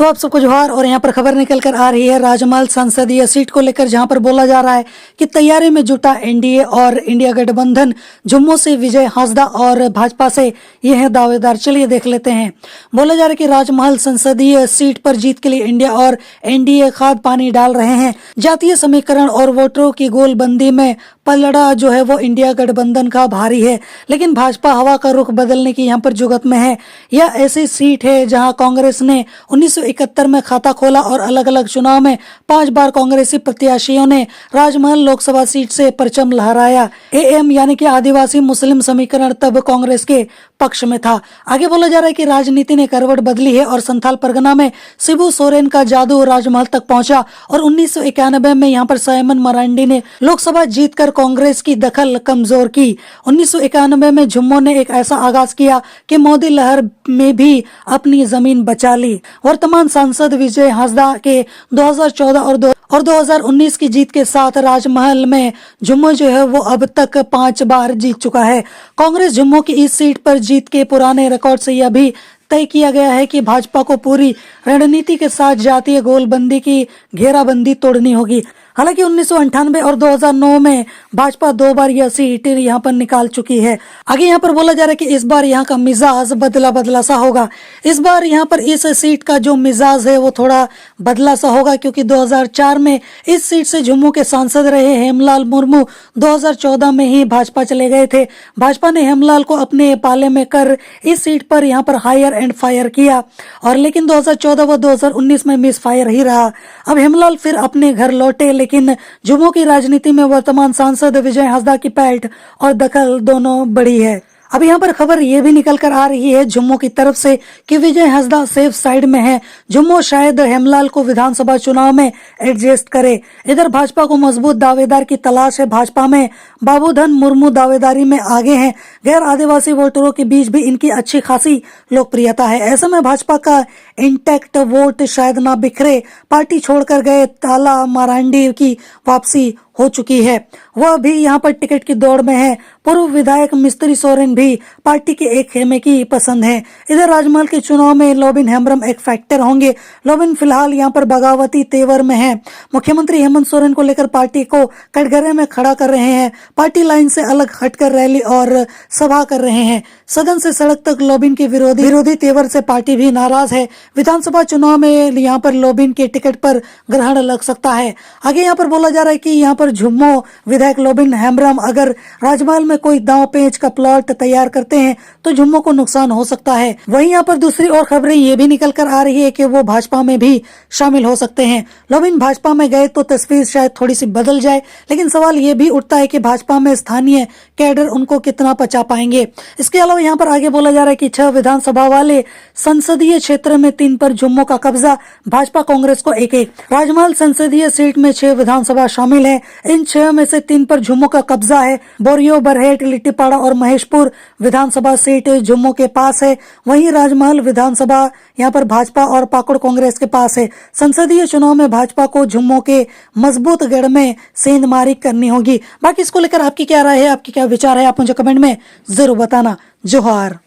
तो आप सबको जोहार। और यहाँ पर खबर निकल कर आ रही है राजमहल संसदीय सीट को लेकर, जहां पर बोला जा रहा है कि तैयारी में जुटा एनडीए और इंडिया गठबंधन। जम्मू से विजय हांसदा और भाजपा से ये है दावेदार। चलिए देख लेते हैं। बोला जा रहा है कि राजमहल संसदीय सीट पर जीत के लिए इंडिया और एनडीए खाद पानी डाल रहे हैं। जातीय समीकरण और वोटरों की गोलबंदी में पलड़ा जो है वो इंडिया गठबंधन का भारी है, लेकिन भाजपा हवा का रुख बदलने की यहाँ पर जुगत में है। यह ऐसी सीट है जहां कांग्रेस ने 1971 में खाता खोला और अलग अलग चुनाव में 5 बार कांग्रेसी प्रत्याशियों ने राजमहल लोकसभा सीट से परचम लहराया। एएम यानी कि आदिवासी मुस्लिम समीकरण तब कांग्रेस के पक्ष में था। आगे बोला जा रहा है कि राजनीति ने करवट बदली है और संथाल परगना में शिबू सोरेन का जादू राजमहल तक पहुंचा और 1991 में यहाँ पर साइमन मरांडी ने लोकसभा जीतकर कांग्रेस की दखल कमजोर की। 1991 में जम्मू ने एक ऐसा आगाज किया कि मोदी लहर में भी अपनी जमीन बचा ली। वर्तमान सांसद विजय हांसदा के 2014 और 2019 की जीत के साथ राजमहल में जम्मू जो है वो अब तक 5 बार जीत चुका है। कांग्रेस जम्मू की इस सीट पर जीत के पुराने रिकॉर्ड से यह भी तय किया गया है कि भाजपा को पूरी रणनीति के साथ जातीय गोलबंदी की घेराबंदी तोड़नी होगी। हालांकि 1998 और 2009 में भाजपा 2 बार यह सीट यहाँ पर निकाल चुकी है। आगे यहाँ पर बोला जा रहा है कि इस बार यहाँ का मिजाज बदला बदला सा होगा। इस बार यहाँ पर इस सीट का जो मिजाज है वो थोड़ा बदला सा होगा, क्योंकि 2004 में इस सीट से जम्मू के सांसद रहे हेमलाल मुर्मू 2014 में ही भाजपा चले गए थे। भाजपा ने हेमलाल को अपने पाले में कर इस सीट पर यहाँ पर हायर एंड फायर किया, और लेकिन 2014 व 2019 में मिस फायर ही रहा। अब हेमलाल फिर अपने घर लौटे, लेकिन जम्मू की राजनीति में वर्तमान सांसद विजय हांसदा की पैठ और दखल दोनों बड़ी है। अब यहाँ पर खबर ये भी निकल कर आ रही है जम्मू की तरफ से कि विजय हांसदा सेफ साइड में है। जम्मू शायद हेमलाल को विधानसभा चुनाव में एडजस्ट करे। इधर भाजपा को मजबूत दावेदार की तलाश है। भाजपा में बाबूधन मुर्मू दावेदारी में आगे हैं। गैर आदिवासी वोटरों के बीच भी इनकी अच्छी खासी लोकप्रियता है। ऐसे में भाजपा का इंटैक्ट वोट शायद ना बिखरे। पार्टी छोड़कर गए ताला मारांडी की वापसी हो चुकी है, वह भी यहाँ पर टिकट की दौड़ में है। पूर्व विधायक मिस्त्री सोरेन भी पार्टी के एक खेमे की पसंद है। इधर राजमहल के चुनाव में लोबिन हेम्ब्रम एक फैक्टर होंगे। लोबिन फिलहाल यहाँ पर बगावती तेवर में है। मुख्यमंत्री हेमंत सोरेन को लेकर पार्टी को कटघरे में खड़ा कर रहे हैं। पार्टी लाइन से अलग हटकर रैली और सभा कर रहे हैं। सदन से सड़क तक लोबिन के विरोधी तेवर से पार्टी भी नाराज है। विधानसभा चुनाव में यहाँ पर लोबिन के टिकट पर ग्रहण लग सकता है। आगे यहाँ पर बोला जा रहा है कि यहाँ पर जम्मू विधायक लोबिन हेम्ब्रम अगर राजमहल में कोई दांव पेंच का प्लॉट तैयार करते हैं तो जम्मू को नुकसान हो सकता है। वहीं यहाँ पर दूसरी और खबरें ये भी निकल कर आ रही है कि वो भाजपा में भी शामिल हो सकते हैं। लोबिन भाजपा में गए तो तस्वीर शायद थोड़ी सी बदल जाए, लेकिन सवाल ये भी उठता है कि भाजपा में स्थानीय कैडर उनको कितना पचा पाएंगे। इसके अलावा यहाँ पर आगे बोला जा रहा है कि 6 विधानसभा वाले संसदीय क्षेत्र में 3 पर जम्मू का कब्जा, भाजपा कांग्रेस को 1-1। राजमहल संसदीय सीट में 6 विधानसभा शामिल है। इन 6 में से 3 पर जम्मू का कब्जा है। बोरियो, बरहेट, लिट्टीपाड़ा और महेशपुर विधानसभा सीट जम्मू के पास है। वहीं राजमहल विधानसभा यहाँ पर भाजपा और पाकुड़ कांग्रेस के पास है। संसदीय चुनाव में भाजपा को जम्मू के मजबूत गढ़ में सेंधमारी करनी होगी। बाकी इसको लेकर आपकी क्या राय है, आपकी क्या विचार है, आप मुझे कमेंट में जरूर बताना। जोहार।